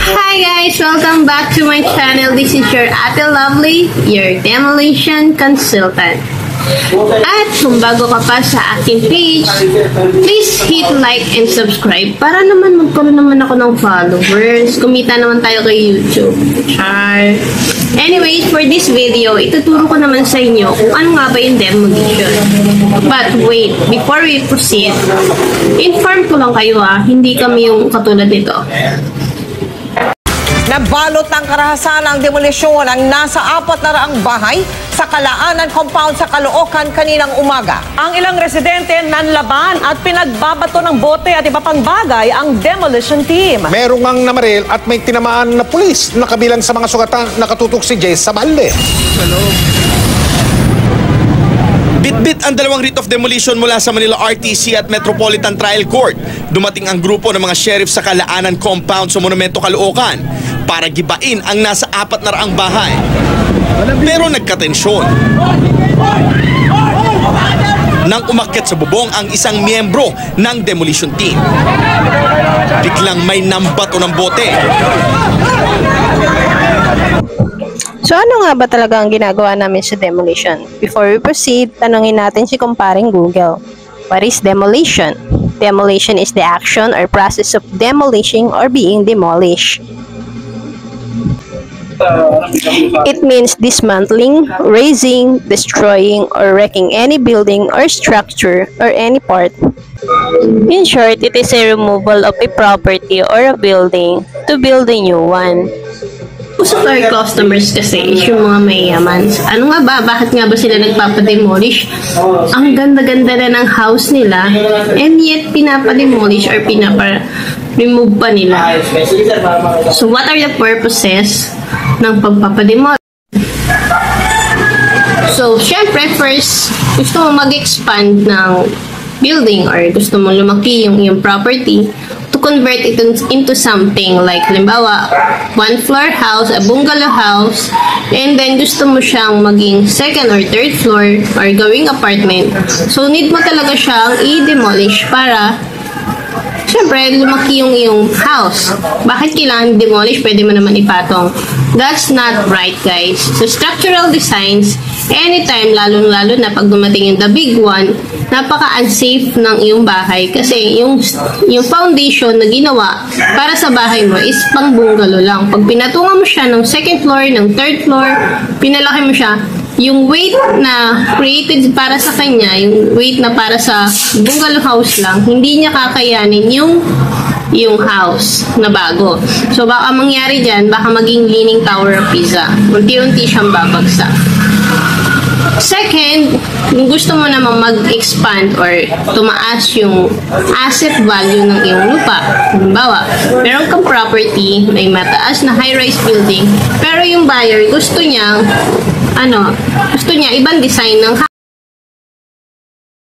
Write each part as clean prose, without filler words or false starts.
Hi guys! Welcome back to my channel. This is your Ate Lovely, your demolition consultant. At kung bago ka pa sa aking page, please hit like and subscribe para naman magkaroon naman ako ng followers. Kumita naman tayo kay YouTube. Char. Anyways, for this video, ituturo ko naman sa inyo kung ano nga ba yung demolition. But wait, before we proceed, inform ko lang kayo hindi kami yung katulad nito. Nabalot ng karahasan ang demolisyon ang nasa 400 bahay sa Kalaanan Compound sa Caloocan kaninang umaga. Ang ilang residente nanlaban at pinagbabato ng bote at iba pang bagay ang demolition team. Merong ang namaril at may tinamaan na pulis na kabilang sa mga sugatan nakatutok si Jay sa balde. Bitbit ang dalawang writ of demolition mula sa Manila RTC at Metropolitan Trial Court. Dumating ang grupo ng mga sheriff sa Kalaanan Compound sa Monumento Caloocan para gibain ang nasa 400 bahay. Pero nagkatensyon nang umakyat sa bubong ang isang miyembro ng demolition team. Biglang may nambato ng bote. So ano nga ba talaga ang ginagawa namin sa demolition? Before we proceed, tanungin natin si kumparing Google. What is demolition? Demolition is the action or process of demolishing or being demolished. It means dismantling, razing, destroying, or wrecking any building or structure or any part. In short, it is a removal of a property or a building to build a new one. Most of our customers kasi is yung mga mayaman. Ano nga ba? Bakit nga ba sila nagpapademolish? Ang ganda-ganda na ng house nila and yet pinapademolish or pinapa-remove pa nila. So what are the purposes ng pagpapademolish? So syempre first, gusto mo mag-expand ng building or gusto mo lumaki yung property, to convert it into something like halimbawa one floor house, a bungalow house, and then gusto mo siyang maging second or third floor or gawing apartment. So need mo talaga siyang i-demolish para syempre lumaki yung iyong house. Bakit kailangan demolish? Pwede mo naman ipatong. That's not right, guys. So structural designs, anytime, lalong-lalo na pag dumating yung the big one, napaka-unsafe ng iyong bahay kasi yung foundation na ginawa para sa bahay mo is pang bungalow lang. Pag pinatungan mo siya ng second floor, ng third floor, pinalaki mo siya, yung weight na created para sa kanya, yung weight na para sa bungalow house lang, hindi niya kakayanin yung house na bago. So baka mangyari dyan, baka maging Leaning Tower of Pisa. Unti-unti siyang babagsak. Second, kung gusto mo naman mag-expand or tumaas yung asset value ng iyong lupa. Halimbawa, meron kang property, may mataas na high-rise building, pero yung buyer gusto niya ibang design ng house.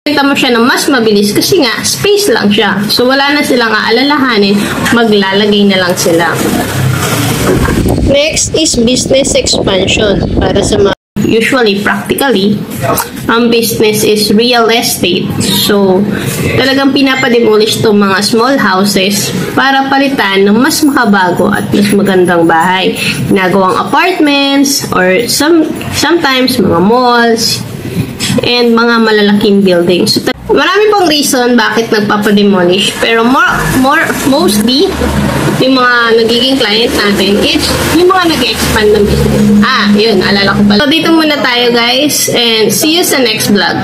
Kita mo siya ng mas mabilis kasi nga space lang siya. So wala na silang aalalahanin, maglalagay na lang sila. Next is business expansion. Para sa mga usually, practically, ang business is real estate. So, talagang pinapademolish itong mga small houses para palitan ng mas makabago at mas magandang bahay. Ginagawang apartments or sometimes mga malls and mga malalaking buildings. So, marami pong reason bakit nagpapademolish, pero mostly yung mga nagiging client natin is yung mga nag-expand ng business. Yun, alala ko pala. So, dito muna tayo guys and see you sa next vlog.